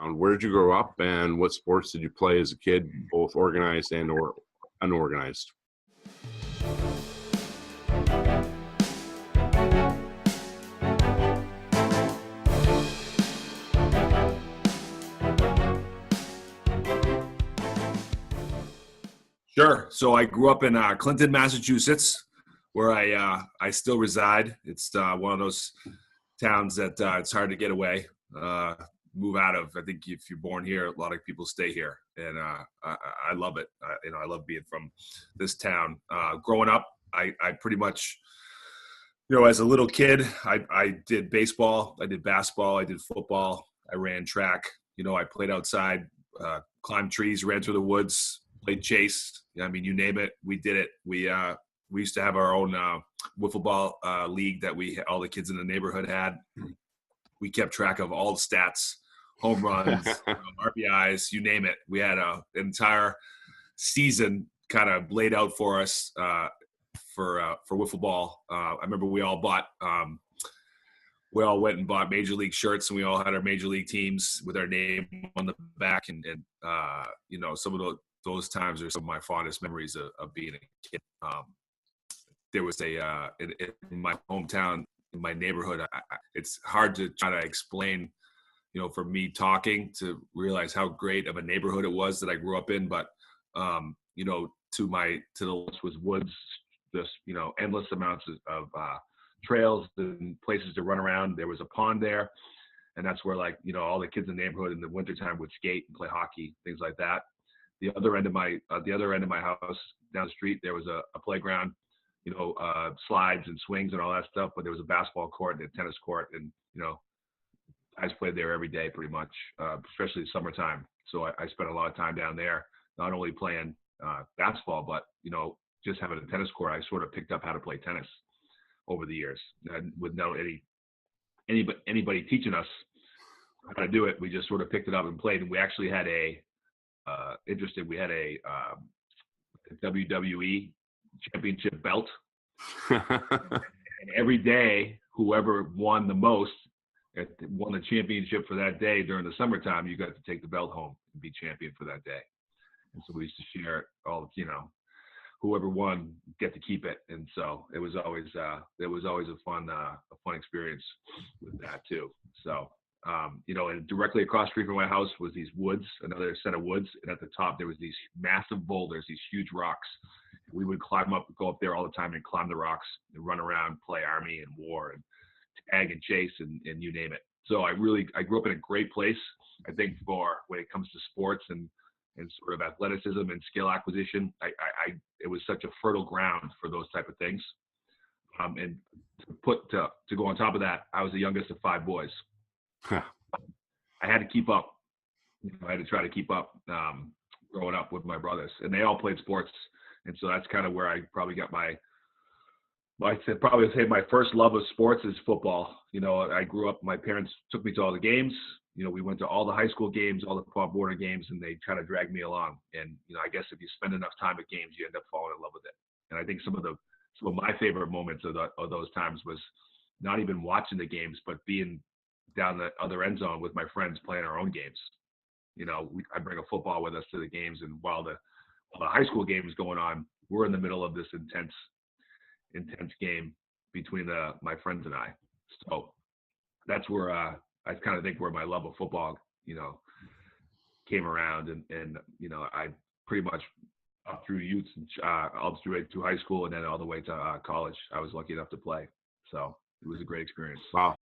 background. Where did you grow up, and what sports did you play as a kid, both organized and or unorganized? Sure. So I grew up in Clinton, Massachusetts, where I still reside. It's one of those towns that it's hard to get away, move out of. I think if you're born here, a lot of people stay here, and I love it. I love being from this town. Growing up, I pretty much, as a little kid, I did baseball, I did basketball, I did football, I ran track. I played outside, climbed trees, ran through the woods, played chase. I mean, you name it, we did it. We used to have our own wiffle ball league that all the kids in the neighborhood had. We kept track of all the stats, home runs, RBIs, you name it. We had an entire season kind of laid out for us for wiffle ball. I remember we all went and bought major league shirts, and we all had our major league teams with our name on the back. And some of those times are some of my fondest memories of being a kid. There was in my hometown, in my neighborhood, it's hard to try to explain, for me talking to realize how great of a neighborhood it was that I grew up in. But, to the left was woods, just, endless amounts of trails and places to run around. There was a pond there, and that's where all the kids in the neighborhood in the wintertime would skate and play hockey, things like that. The other end of my house down the street, there was a playground, slides and swings and all that stuff, but there was a basketball court and a tennis court, and guys played there every day pretty much, especially the summertime. So I spent a lot of time down there, not only playing basketball, but just having a tennis court. I sort of picked up how to play tennis over the years, and with no anybody teaching us how to do it. We just sort of picked it up and played. And we actually had a WWE championship belt. And every day, whoever won the most won the championship for that day. During the summertime, you got to take the belt home and be champion for that day. And so we used to share it all, whoever won get to keep it. And so it was always a fun experience with that too. So and directly across the street from my house was these woods, another set of woods, and at the top there was these massive boulders, these huge rocks. We would go up there all the time and climb the rocks and run around, play army and war and tag and chase and you name it. So I grew up in a great place, I think, for when it comes to sports and sort of athleticism and skill acquisition. It was such a fertile ground for those type of things. And to go on top of that, I was the youngest of 5 boys. I had to keep up. I had to try to keep up growing up with my brothers, and they all played sports. And so that's kind of where I probably got my first love of sports is football. I grew up, my parents took me to all the games. We went to all the high school games, all the Pop Warner games, and they kind of dragged me along. And, I guess if you spend enough time at games, you end up falling in love with it. And I think some of my favorite moments of those times was not even watching the games, but being down the other end zone with my friends playing our own games. I bring a football with us to the games, and while the high school game is going on, we're in the middle of this intense game between my friends and I. So that's where I kind of think where my love of football, came around, and I pretty much up through youth, all through to high school, and then all the way to college, I was lucky enough to play. So it was a great experience. Wow.